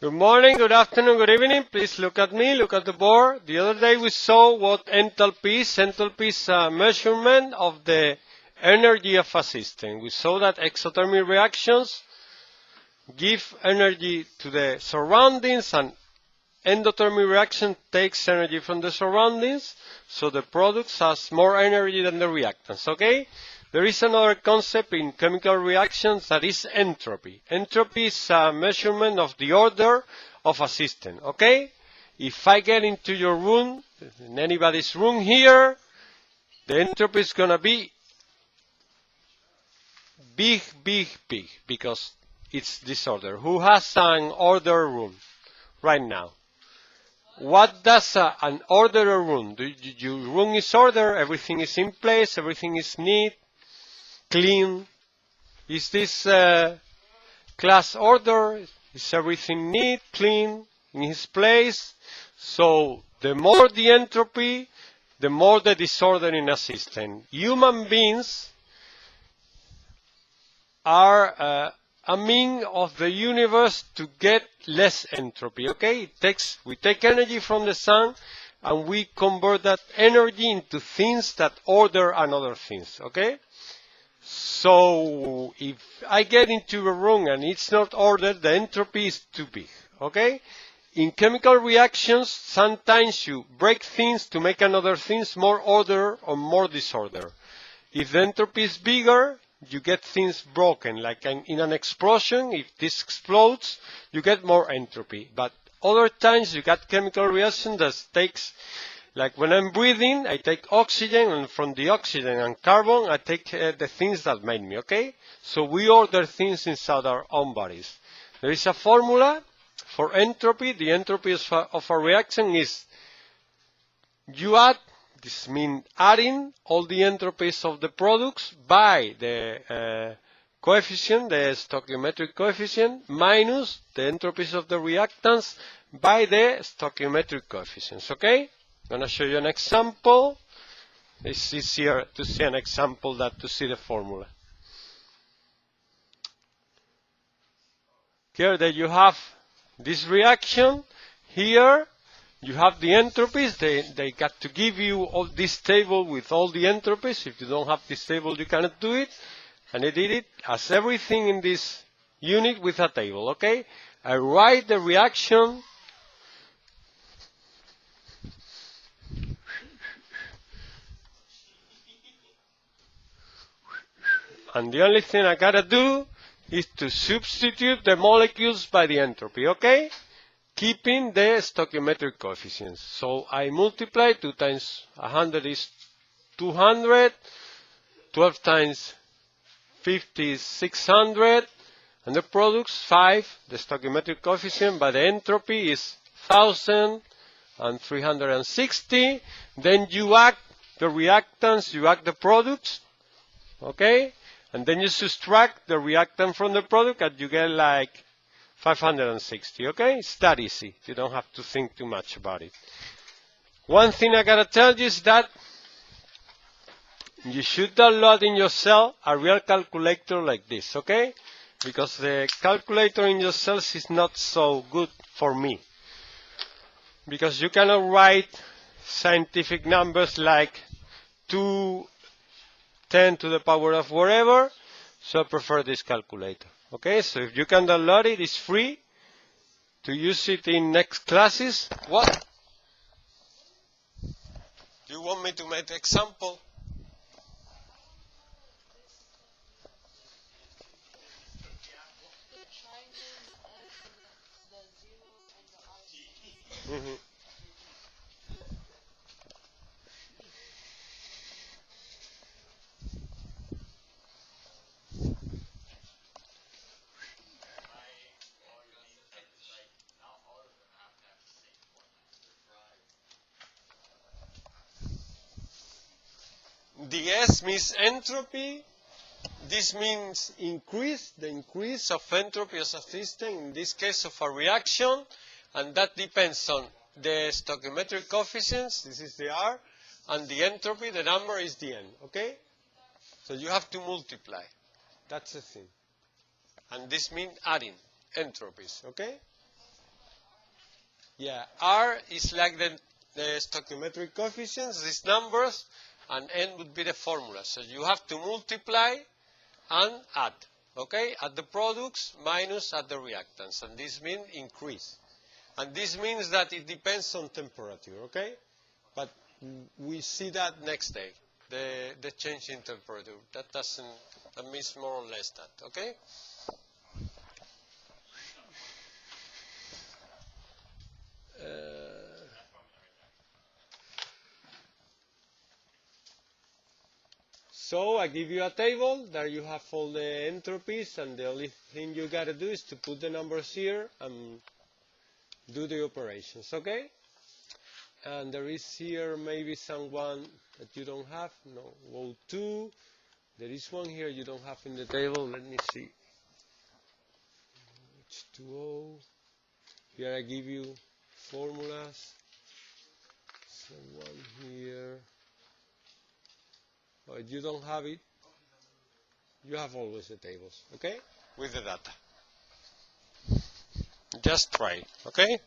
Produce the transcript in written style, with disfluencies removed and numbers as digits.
Good morning, good afternoon, good evening. Please look at me, look at the board. The other day we saw what enthalpy is. Enthalpy is a measurement of the energy of a system. We saw that exothermic reactions give energy to the surroundings and endothermic reaction takes energy from the surroundings, so the products has more energy than the reactants, okay? There is another concept in chemical reactions that is entropy. Entropy is a measurement of the order of a system, okay? If I get into your room, in anybody's room here, the entropy is going to be big, because it's disorder. Who has an order room right now? What does an ordered room? Your room is ordered, everything is in place, everything is neat, clean. Is this class order? Is everything neat, clean, in its place? So the more the entropy, the more the disorder in a system. Human beings are a mean of the universe to get less entropy, okay? We take energy from the sun and we convert that energy into things that order another things, okay? So if I get into a room and it's not ordered, the entropy is too big, okay? In chemical reactions, sometimes you break things to make another things more order or more disorder. If the entropy is bigger, you get things broken, like in an explosion. If this explodes, you get more entropy. But other times you got chemical reaction that takes, like when I'm breathing, I take oxygen, and from the oxygen and carbon, I take the things that made me, okay? So we order things inside our own bodies. There is a formula for entropy. The entropy of a reaction is you add, this means adding all the entropies of the products by the coefficient, the stoichiometric coefficient, minus the entropies of the reactants by the stoichiometric coefficients, okay? I'm going to show you an example. It's easier to see an example than to see the formula. Here that you have this reaction. Here you have the entropies. They got to give you all this table with all the entropies. If you don't have this table, you cannot do it. And I did it as everything in this unit with a table, okay? I write the reaction. And the only thing I gotta do is to substitute the molecules by the entropy, okay? Keeping the stoichiometric coefficients. So I multiply 2 times 100 is 200, 12 times 50 is 600, and the products 5, the stoichiometric coefficient, but the entropy is 1000 and 360. Then you add the reactants, you add the products, okay? And then you subtract the reactant from the product and you get like 560, okay? It's that easy. You don't have to think too much about it. One thing I gotta tell you is that you should download in your cell a real calculator like this, okay? Because the calculator in your cells is not so good for me. Because you cannot write scientific numbers like 210 to the power of whatever, so I prefer this calculator. Okay, so if you can download it, it's free to use it in next classes. What? Do you want me to make an example? Mm-hmm. The S means entropy. This means increase, the increase of entropy of a system, in this case of a reaction, and that depends on the stoichiometric coefficients, this is the R, and the entropy, the number is the N, okay? So you have to multiply. That's the thing. And this means adding entropies, okay? Yeah, R is like the stoichiometric coefficients, these numbers, and N would be the formula. So you have to multiply and add, okay? Add the products minus add the reactants, and this means increase. And this means that it depends on temperature, okay? But we see that next day, the change in temperature. That means more or less that, okay? So I give you a table, there you have all the entropies, and the only thing you gotta do is to put the numbers here and do the operations, okay? And there is here maybe someone that you don't have, no, O2. There is one here you don't have in the table, let me see. H2O. Here I give you formulas. Someone here. Oh, if you don't have it, you have always the tables, okay? With the data. Just try, okay?